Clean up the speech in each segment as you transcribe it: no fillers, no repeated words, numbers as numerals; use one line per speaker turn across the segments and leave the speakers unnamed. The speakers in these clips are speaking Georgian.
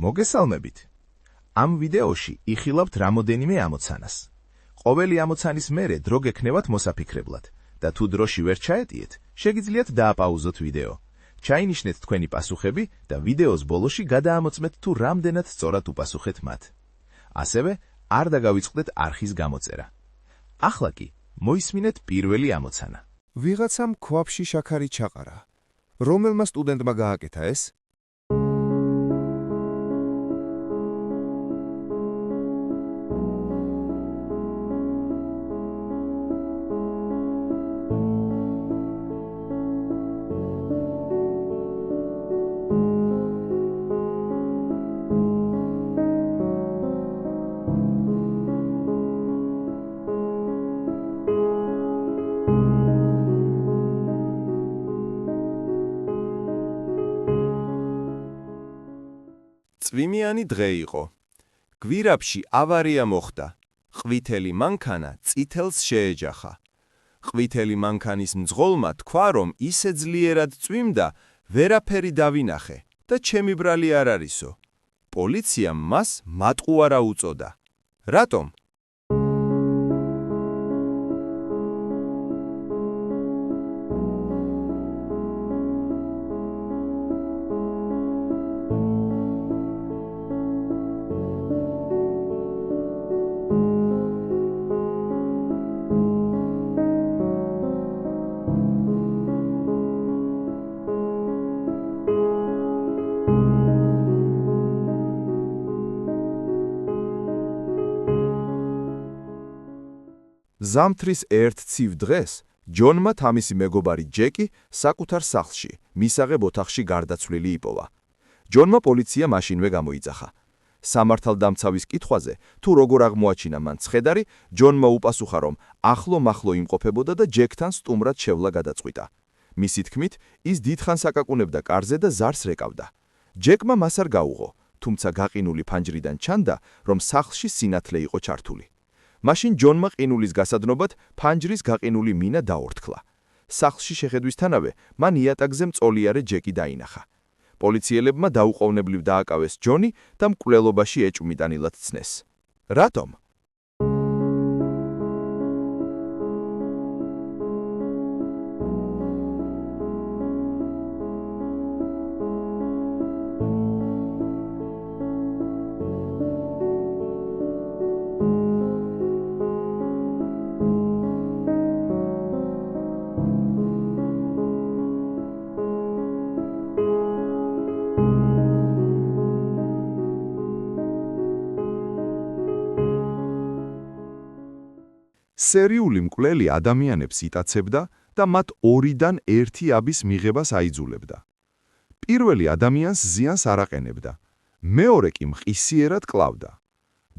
მოგესალმებით. ამ ვიდეოში იხილავთ რამოდენიმე ამოცანას. ყოველი ამოცანის მერე დრო გექნევათ მოსაფიქრებლად და თუ დროში ვერ ჩაეტიეთ, შეგიძლიათ დააპაუზოთ ვიდეო. ჩაინიშნეთ თქვენი პასუხები და ვიდეოს ბოლოში გადაამოწმეთ თუ რამდენად სწორად უპასუხეთ მათ. ასევე არ დაგავიწყდეთ არხის გამოწერა. ახლა კი მოისმინეთ პირველი ამოცანა.
ვიღაცამ ქვაბში შაქარი ჩაყარა. რომელმა სტუდენტმა გააკეთა ეს? წვიმიანი დღე იყო. გვირაბში ავარია მოხდა. ყვითელი მანქანა წითელს შეეჯახა. ყვითელი მანქანის მძღოლმა თქვა, რომ ისე ძლიერად წვიმდა, ვერაფერი დავინახე და ჩემი ბრალი არ არისო. პოლიციამ მას მატყუარა უწოდა. რატომ? ზამთრის ერთ ცივ დღეს ჯონმა თამისი მეგობარი ჯეკი საკუთარ სახლში, მისაღებ ოთახში გარდაცვლილი იპოვა. ჯონმა პოლიცია მაშინვე გამოიძახა. სამართალდამცავის კითხვაზე, თუ როგორ აღმოაჩინა მან ცხედარი, ჯონმა უპასუხა, რომ ახლო-მახლო იმყოფებოდა და ჯეკთან სტუმრად შევლა გადაწყვიტა. მისი თქმით, ის დიდხანს აკაკუნებდა კარზე და ზარს რეკავდა. ჯეკმა მას არ გაუღო, თუმცა გაყინული ფანჯრიდან ჩანდა, რომ სახლში სინათლე იყო ჩართული. მაშინ ჯონმა ყინულის გასადნობად ფანჯრის გაყინული მინა დაორთქლა. სახლში შეხედვისთანავე მან იატაკზე მწოლიარე ჯეკი დაინახა. პოლიციელებმა დაუყოვნებლივ დააკავეს ჯონი და მკვლელობაში ეჭვმიტანილად ცნეს. რატომ? სერიული მკვლელი ადამიანებს იტაცებდა და მათ 2-დან 1 აბის მიღებას აიძულებდა. პირველი ადამიანს ზიანს არ აყენებდა, მეორე კი მყისიერად კლავდა.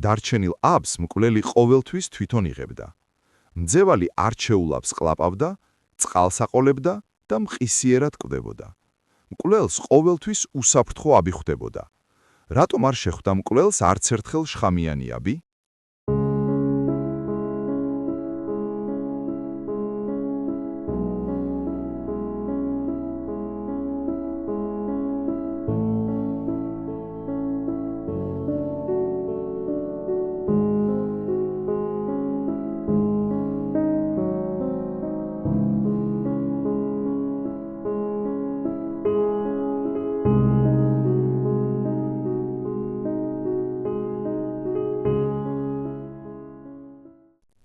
დარჩენილ აბს მკვლელი ყოველთვის თვითონ იღებდა. მძევალი არჩეულაბს ყლაპავდა, წყალს აყოლებდა და მყისიერად კვდებოდა. მკვლელს ყოველთვის უსაფრთხო აბი ხვდებოდა. რატომ არ შეხვდა მკვლელს არც ერთხელ შხამიანი აბი?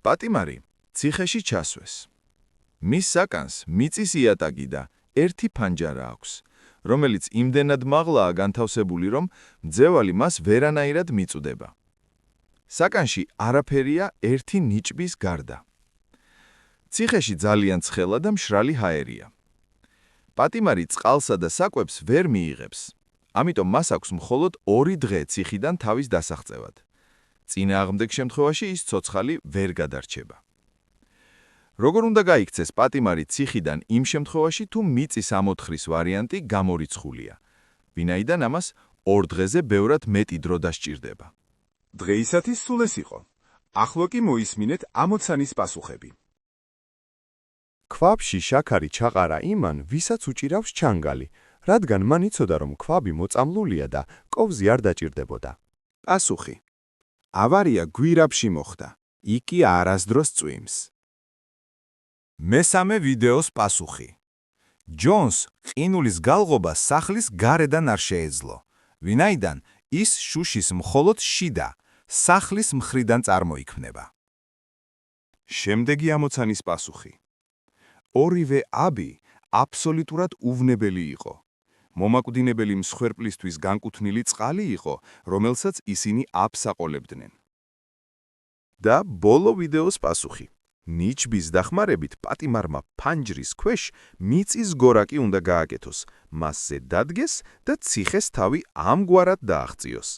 პატიმარი ციხეში ჩასვეს. მის საკანს მიწის იატაკი და ერთი ფანჯარა აქვს, რომელიც იმდენად მაღლაა განთავსებული, რომ მძევალი მას ვერანაირად მიწუდება. საკანში არაფერია ერთი ნიჭბის გარდა. ციხეში ძალიან ცხელა და მშრალი ჰაერია. პატიმარი წყალსა და საკვებს ვერ მიიღებს, ამიტომ მას აქვს მხოლოდ 2 დღე ციხიდან თავის დასაღწევად. წინააღმდეგ შემთხვევაში ის ცოცხალი ვერ გადარჩება. როგორ უნდა გაიქცეს პატიმარი ციხიდან იმ შემთხვევაში, თუ მიწის ამოთხრის ვარიანტი გამორიცხულია, ვინაიდან ამას 2 დღეზე ბევრად მეტი დრო დასჭირდება.
დღეისათვის სულ ეს იყო. ახლა კი მოისმინეთ ამოცანის პასუხები.
ქვაბში შაქარი ჩაყარა იმან, ვისაც უჭირავს ჩანგალი, რადგან მან იცოდა, რომ ქვაბი მოწამლულია და კოვზი არ დაჭირდებოდა.
პასუხი. ავარია გვირაბში მოხდა. იქი არასდროს წვიმს.
მესამე ვიდეოს პასუხი. ჯონს ყინულის გალღობა სახლის გარედან არ შეეძლო, ვინაიდან ის შუშის მხოლოდ შიდა, სახლის მხრიდან წარმოიქმნება.
შემდეგი ამოცანის პასუხი. ორივე აბი აბსოლუტურად უვნებელი იყო. მომაკვდინებელი მსხვერპლისთვის განკუთვნილი წყალი იყო, რომელსაც ისინი აბს აყოლებდნენ.
და ბოლო ვიდეოს პასუხი. ნიჩბის დახმარებით პატიმარმა ფანჯრის ქვეშ მიწის გორაკი უნდა გააკეთოს, მასზე დადგეს და ციხეს თავი ამგვარად დააღწიოს.